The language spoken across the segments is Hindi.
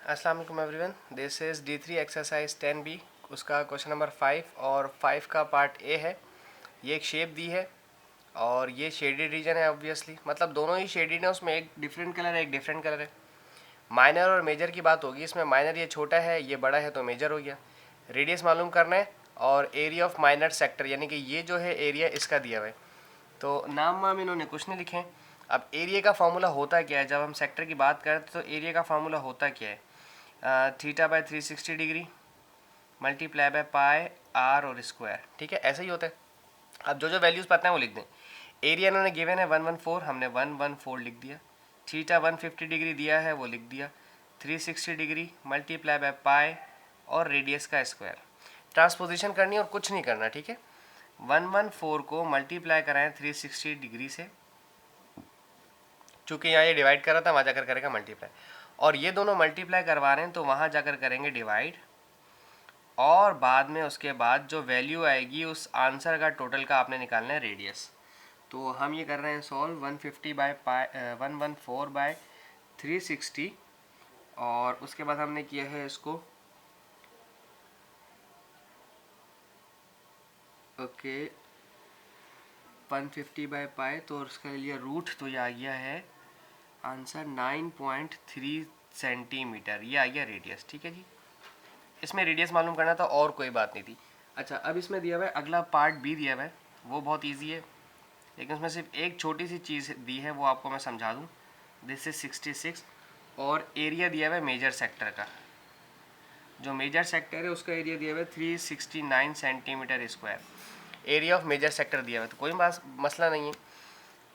अस्सलाम वालेकुम everyone, this is D3 exercise 10B। उसका क्वेश्चन नंबर 5 और 5 का पार्ट ए है। ये एक शेप दी है और ये शेडेड रीजन है ऑब्वियसली, मतलब दोनों ही शेडेड है, उसमें एक डिफरेंट कलर है एक डिफरेंट कलर है। माइनर और मेजर की बात होगी इसमें, माइनर ये छोटा है ये बड़ा है तो मेजर हो गया। रेडियस मालूम करना है और एरिया ऑफ माइनर सेक्टर यानी कि ये जो है एरिया इसका दिया हुआ है। तो नाम वाम इन्होंने कुछ नहीं लिखे हैं। अब एरिया का फार्मूला होता क्या है, जब हम सेक्टर की बात करते तो एरिया का फार्मूला होता क्या है, theta by 360 degree multiply by pi r और स्क्वायर। ठीक है, ऐसा ही होता है। अब जो जो वैल्यूज़ पता है वो लिख दें। एरिया इन्होंने गिवन है 114, हमने 114 लिख दिया। थीटा 150 डिग्री दिया है वो लिख दिया। 360 डिग्री मल्टीप्लाई बाय पाई और रेडियस का स्क्वायर। ट्रांसपोजिशन करनी है और कुछ नहीं करना, ठीक है। 114 को मल्टीप्लाई कराएं 360 डिग्री से, चूँकि यहाँ ये डिवाइड कर रहा था वहाँ जाकर करेगा मल्टीप्लाई, और ये दोनों मल्टीप्लाई करवा रहे हैं तो वहाँ जाकर करेंगे डिवाइड, और बाद में उसके बाद जो वैल्यू आएगी उस आंसर का टोटल का आपने निकालना है रेडियस। तो हम ये कर रहे हैं सॉल्व 150 बाय 114 बाय 360, और उसके बाद हमने किया है इसको ओके 150 बाय पाई, तो उसका लिया रूट, तो ये आ गया है आंसर 9.3 सेंटीमीटर, ये आ गया रेडियस। ठीक है जी, इसमें रेडियस मालूम करना था और कोई बात नहीं थी। अच्छा, अब इसमें दिया हुआ है अगला पार्ट बी दिया हुआ है, वो बहुत इजी है, लेकिन उसमें सिर्फ एक छोटी सी चीज़ दी है वो आपको मैं समझा दूँ। दिस इज 66 और एरिया दिया हुआ है मेजर सेक्टर का। जो मेजर सेक्टर है उसका एरिया दिया हुआ है 369 centimetre square. Area of major sector दिया हुआ है, तो कोई मसला नहीं है।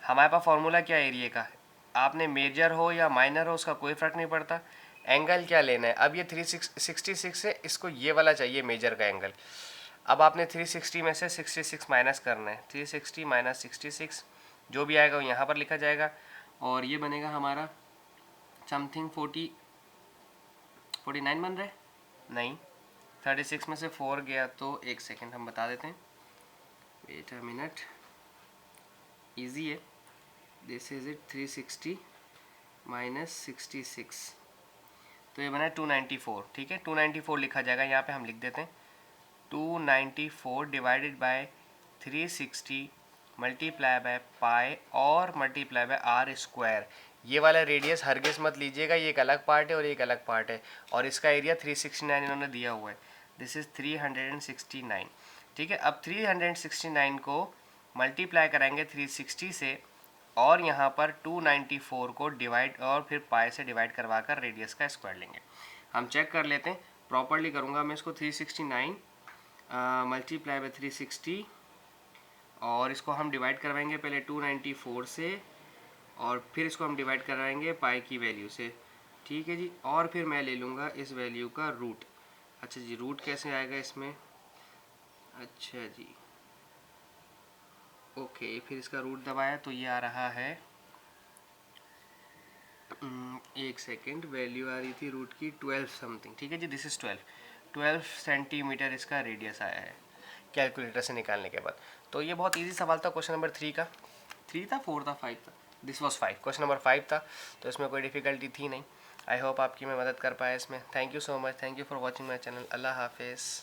हमारे पास फार्मूला क्या है एरिया का, आपने मेजर हो या माइनर हो उसका कोई फ़र्क नहीं पड़ता। एंगल क्या लेना है, अब ये 366 है, इसको ये वाला चाहिए मेजर का एंगल। अब आपने 360 में से 66 माइनस करना है, 360 माइनस 66 जो भी आएगा वो यहाँ पर लिखा जाएगा, और ये बनेगा हमारा समथिंग 49 बन रहा है, नहीं 36 में से 4 गया तो एक सेकेंड हम बता देते हैं, वेट अ मिनट, ईजी है। दिस इज इट 360 माइनस 66, तो ये बना है 294। ठीक है, 294 लिखा जाएगा, यहाँ पे हम लिख देते हैं 294 डिवाइडेड बाय 360 मल्टीप्लाई बाय पाई और मल्टीप्लाई बाय आर स्क्वायर। ये वाला रेडियस हरगिज़ मत लीजिएगा, ये एक अलग पार्ट है और एक अलग पार्ट है, और इसका एरिया 369 इन्होंने दिया हुआ है, दिस इज़ 369। ठीक है, अब 369 को मल्टीप्लाई कराएंगे 360 से, और यहाँ पर 294 को डिवाइड और फिर पाई से डिवाइड करवा कर रेडियस का स्क्वायर लेंगे। हम चेक कर लेते हैं, प्रॉपरली करूँगा मैं इसको 369 मल्टीप्लाई बाय 360, और इसको हम डिवाइड करवाएंगे पहले 294 से, और फिर इसको हम डिवाइड करवाएंगे पाई की वैल्यू से। ठीक है जी, और फिर मैं ले लूँगा इस वैल्यू का रूट। अच्छा जी, रूट कैसे आएगा इसमें, अच्छा जी ओके, फिर इसका रूट दबाया तो ये आ रहा है, एक सेकेंड, वैल्यू आ रही थी रूट की 12 समथिंग। ठीक है जी, दिस इज़ 12 सेंटीमीटर इसका रेडियस आया है कैलकुलेटर से निकालने के बाद। तो ये बहुत इजी सवाल था क्वेश्चन नंबर 3 का। 3 था, 4 था, 5 था, दिस वॉज 5, क्वेश्चन नंबर 5 था, तो इसमें कोई डिफ़िकल्टी थी नहीं। आई होप आपकी मैं मदद कर पाया इसमें। Thank you so much, thank you for watching my channel. अल्लाह हाफिज़।